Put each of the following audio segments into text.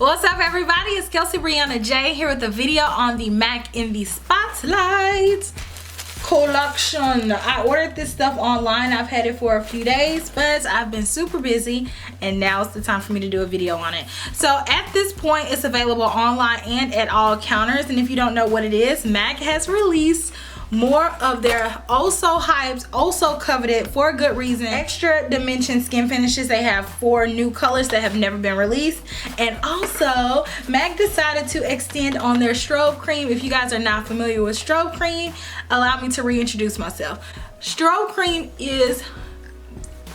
What's up, everybody? It's KelseeBrianaJai here with a video on the MAC in the Spotlight collection. I ordered this stuff online. I've had it for a few days, but I've been super busy and now it's the time for me to do a video on it. So at this point, it's available online and at all counters. And if you don't know what it is, MAC has released more of their also hyped, also coveted, for a good reason, extra dimension skin finishes. They have 4 new colors that have never been released. And also MAC decided to extend on their strobe cream. If you guys are not familiar with strobe cream, allow me to reintroduce myself. Strobe cream is,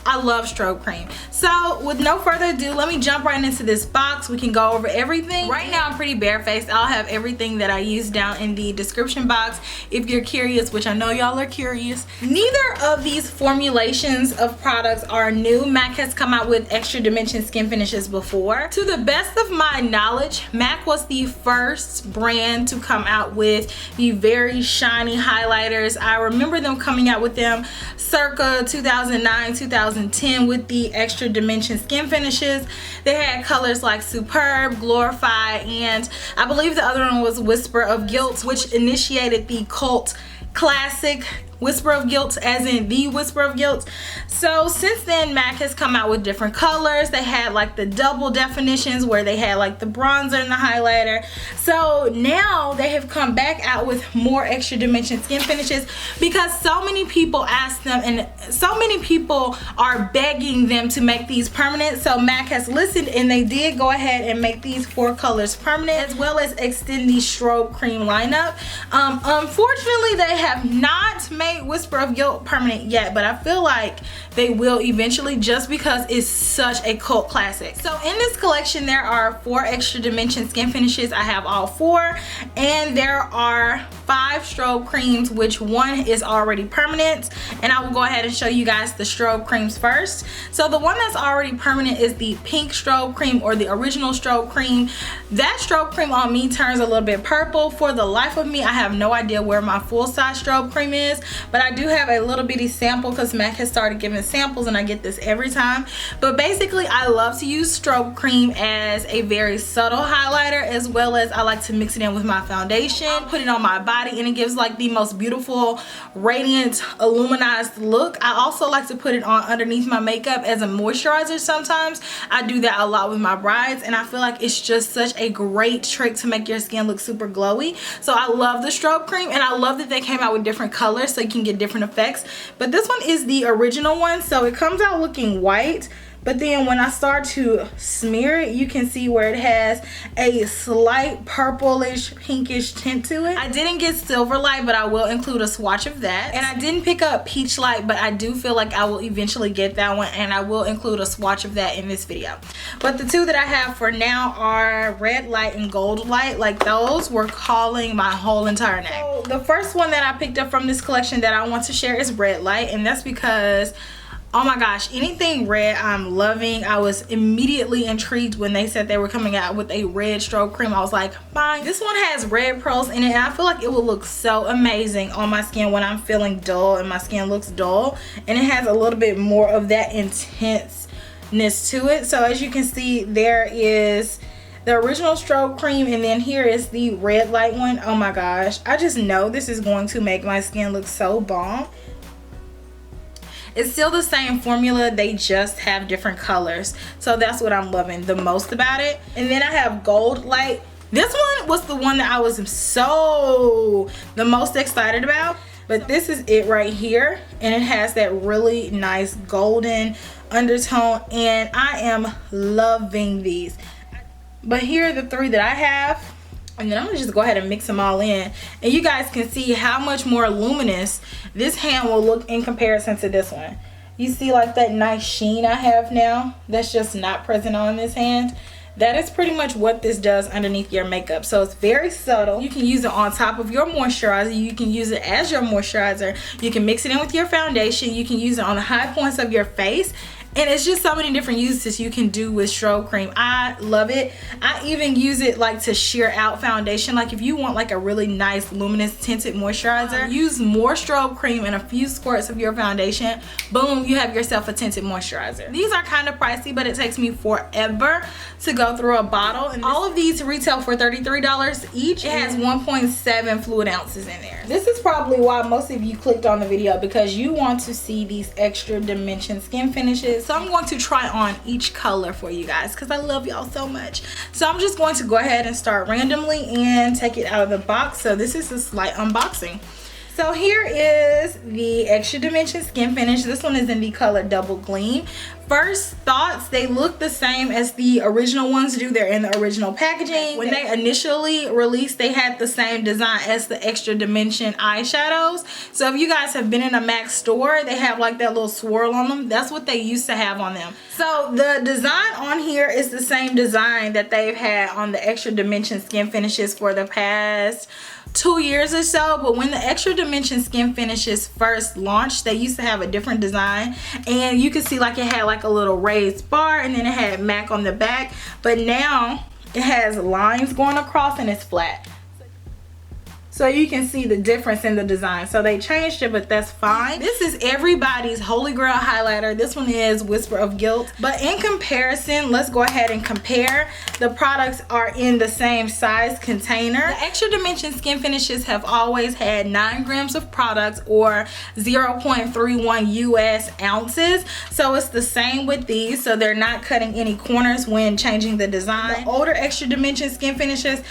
I love strobe cream. So with no further ado, let me jump right into this box. We can go over everything. Right now I'm pretty barefaced. I'll have everything that I use down in the description box if you're curious, which I know y'all are curious. Neither of these formulations of products are new. MAC has come out with extra dimension skin finishes before. To the best of my knowledge, MAC was the first brand to come out with the very shiny highlighters. I remember them coming out with them circa 2009, 2010 with the extra dimension skin finishes. They had colors like Superb, Glorify, and I believe the other one was Whisper of Guilt, which initiated the cult classic Whisper of Guilt, as in the Whisper of Guilt. So since then, MAC has come out with different colors. They had like the double definitions where they had like the bronzer and the highlighter. So now they have come back out with more extra dimension skin finishes because so many people ask them and so many people are begging them to make these permanent. So MAC has listened and they did go ahead and make these 4 colors permanent, as well as extend the strobe cream lineup. Unfortunately, they have not made Whisper of Guilt permanent yet, but I feel like they will eventually, just because it's such a cult classic. So in this collection there are 4 extra dimension skin finishes. I have all 4, and there are 5 strobe creams, which 1 is already permanent, and I will go ahead and show you guys the strobe creams first. So the one that's already permanent is the pink strobe cream, or the original strobe cream. That strobe cream on me turns a little bit purple. For the life of me, I have no idea where my full size strobe cream is, but I do have a little bitty sample because MAC has started giving samples and I get this every time. But basically I love to use strobe cream as a very subtle highlighter, as well as I like to mix it in with my foundation, put it on my body, and it gives like the most beautiful radiant illuminized look. I also like to put it on underneath my makeup as a moisturizer sometimes. I do that a lot with my brides, and I feel like it's just such a great trick to make your skin look super glowy. So I love the strobe cream, and I love that they came out with different colors so you can get different effects. But this one is the original one, so it comes out looking white, but then when I start to smear it, you can see where it has a slight purplish pinkish tint to it. I didn't get Silver Light, but I will include a swatch of that. And I didn't pick up Peach Light, but I do feel like I will eventually get that one, and I will include a swatch of that in this video. But the 2 that I have for now are Red Light and Gold Light. Like, those were calling my whole entire neck. So the first one that I picked up from this collection that I want to share is Red Light, and that's because, oh my gosh, anything red I'm loving. I was immediately intrigued when they said they were coming out with a red strobe cream. I was like, fine. This one has red pearls in it, and I feel like it will look so amazing on my skin when I'm feeling dull and my skin looks dull. And it has a little bit more of that intenseness to it. So as you can see, there is the original strobe cream, and then here is the Red Light one. Oh my gosh, I just know this is going to make my skin look so bomb. It's still the same formula, they just have different colors. So that's what I'm loving the most about it. And then I have Gold Light. This one was the one that I was the most excited about. But this is it right here. And it has that really nice golden undertone. And I am loving these. But here are the 3 that I have. And then I'm gonna just go ahead and mix them all in, and you guys can see how much more luminous this hand will look in comparison to this one. You see like that nice sheen I have now that's just not present on this hand. That is pretty much what this does underneath your makeup. So it's very subtle. You can use it on top of your moisturizer. You can use it as your moisturizer. You can mix it in with your foundation. You can use it on the high points of your face. And it's just so many different uses you can do with strobe cream. I love it. I even use it like to sheer out foundation. Like if you want like a really nice luminous tinted moisturizer, use more strobe cream and a few squirts of your foundation. Boom, you have yourself a tinted moisturizer. These are kind of pricey, but it takes me forever to go through a bottle. And all of these retail for $33 each. It has 1.7 fluid ounces in there. This is probably why most of you clicked on the video, because you want to see these extra dimension skin finishes. So I'm going to try on each color for you guys because I love y'all so much. So I'm just going to go ahead and start randomly and take it out of the box. So this is a slight unboxing. So here is the extra dimension skin finish. This one is in the color Double Gleam. First thoughts, they look the same as the original ones do. They're in the original packaging. When they initially released, they had the same design as the extra dimension eyeshadows. So if you guys have been in a MAC store, they have like that little swirl on them. That's what they used to have on them. So the design on here is the same design that they've had on the extra dimension skin finishes for the past 2 years or so. But when the extra dimension skin finishes first launched, they used to have a different design, and you can see like it had like a little raised bar, and then it had MAC on the back, but now it has lines going across and it's flat. So you can see the difference in the design. So they changed it, but that's fine. This is everybody's holy grail highlighter. This one is Whisper of Guilt. But in comparison, let's go ahead and compare. The products are in the same size container. The extra dimension skin finishes have always had 9 grams of products, or 0.31 US ounces. So it's the same with these. So they're not cutting any corners when changing the design. The older extra dimension skin finishes,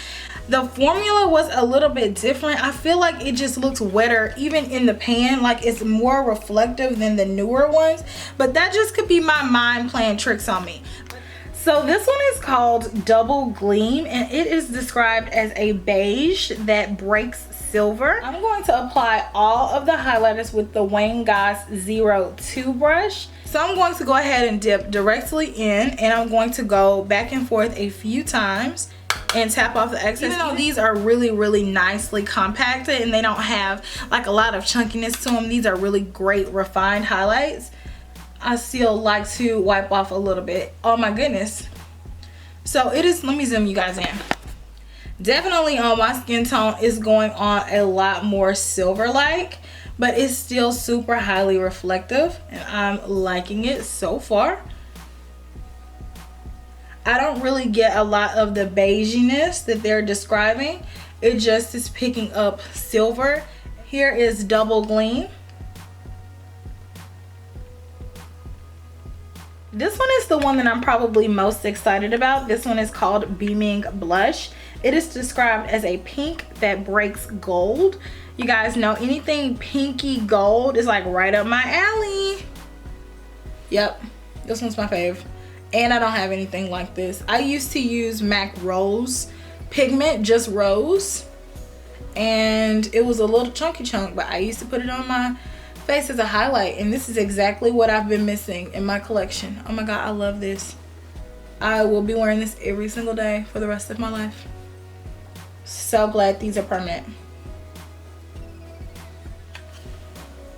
the formula was a little bit different. I feel like it just looks wetter even in the pan, like it's more reflective than the newer ones, but that just could be my mind playing tricks on me. So this one is called Double Gleam, and it is described as a beige that breaks silver. I'm going to apply all of the highlighters with the Wayne Goss 02 brush. So I'm going to go ahead and dip directly in, and I'm going to go back and forth a few times and tap off the excess. Even though these are really nicely compacted and they don't have like a lot of chunkiness to them, these are really great refined highlights. I still like to wipe off a little bit. Oh my goodness. So it is, let me zoom you guys in. Definitely on my skin tone is going on a lot more silver like, but it's still super highly reflective, and I'm liking it so far. I don't really get a lot of the beiginess that they're describing. It just is picking up silver. Here is Double Gleam. This one is the one that I'm probably most excited about. This one is called Beaming Blush. It is described as a pink that breaks gold. You guys know anything pinky gold is like right up my alley. Yep, this one's my fave. And I don't have anything like this. I used to use MAC Rose pigment, just rose, and it was a little chunky chunk, but I used to put it on my face as a highlight, and this is exactly what I've been missing in my collection. Oh my god, I love this. I will be wearing this every single day for the rest of my life. So glad these are permanent.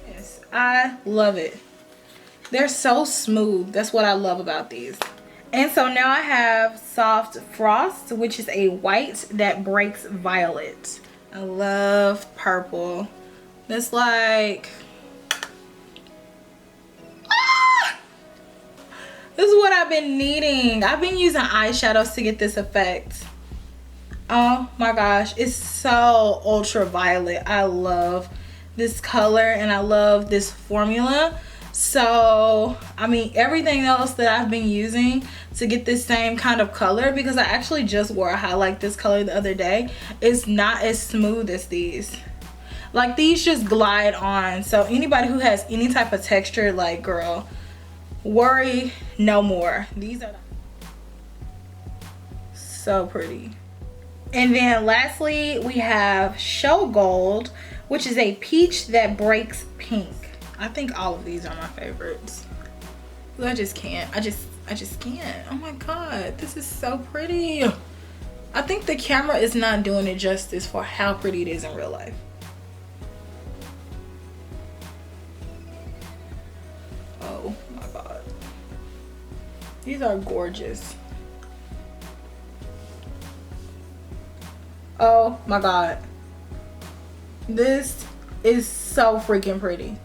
Yes, I love it. They're so smooth. That's what I love about these. And so now I have Soft Frost, which is a white that breaks violet. I love purple. That's like, this is what I've been needing. I've been using eyeshadows to get this effect. Oh my gosh, it's so ultraviolet. I love this color and I love this formula. So I mean, everything else that I've been using to get this same kind of color, because I actually just wore a highlight this color the other day, is not as smooth as these. Like, these just glide on. So anybody who has any type of texture, like, girl, worry no more. These are so pretty. And then lastly, we have Show Gold, which is a peach that breaks pink. I think all of these are my favorites. I just can't. I just can't. Oh my god, this is so pretty. I think the camera is not doing it justice for how pretty it is in real life. Oh my god. These are gorgeous. Oh my god. This is so freaking pretty.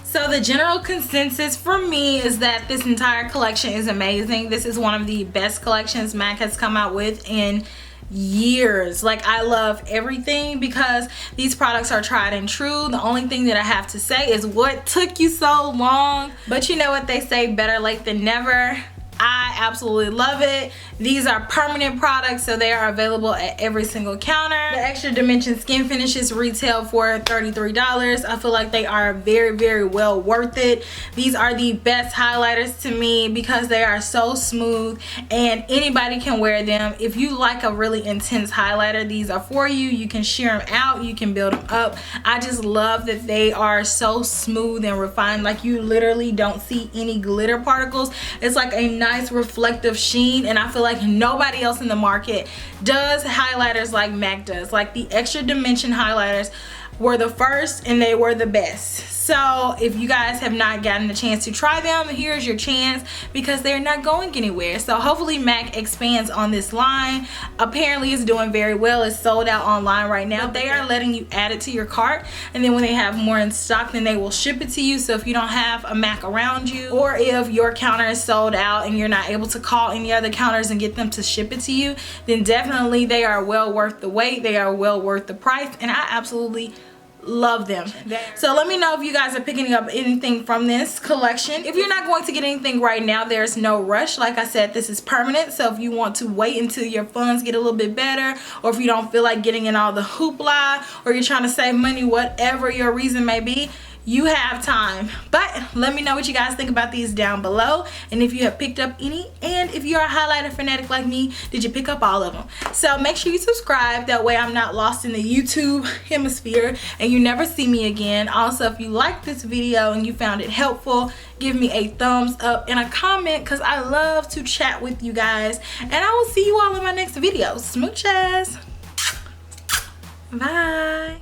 So the general consensus for me is that this entire collection is amazing. This is one of the best collections MAC has come out with in years. Like, I love everything because these products are tried and true. The only thing that I have to say is, what took you so long? But you know what they say, better late than never. I absolutely love it. These are permanent products, so they are available at every single counter. The Extra Dimension Skin Finishes retail for $33. I feel like they are very, very well worth it. These are the best highlighters to me because they are so smooth and anybody can wear them. If you like a really intense highlighter, these are for you. You can sheer them out, you can build them up. I just love that they are so smooth and refined. Like, you literally don't see any glitter particles. It's like a nice reflective sheen, and I feel like nobody else in the market does highlighters like MAC does. Like, the Extra Dimension highlighters were the first and they were the best. So if you guys have not gotten the chance to try them, here's your chance because they're not going anywhere. So hopefully MAC expands on this line. Apparently it's doing very well. It's sold out online right now. They are letting you add it to your cart, and then when they have more in stock, then they will ship it to you. So if you don't have a MAC around you, or if your counter is sold out and you're not able to call any other counters and get them to ship it to you, then definitely they are well worth the wait. They are well worth the price, and I absolutely love them. So let me know if you guys are picking up anything from this collection. If you're not going to get anything right now, there's no rush. Like I said, this is permanent, so if you want to wait until your funds get a little bit better, or if you don't feel like getting in all the hoopla, or you're trying to save money, whatever your reason may be, you have time. But let me know what you guys think about these down below, and if you have picked up any, and if you're a highlighter fanatic like me, did you pick up all of them? So make sure you subscribe, that way I'm not lost in the YouTube hemisphere and you never see me again. Also, if you liked this video and you found it helpful, give me a thumbs up and a comment, because I love to chat with you guys, and I will see you all in my next video. Smooches. Bye.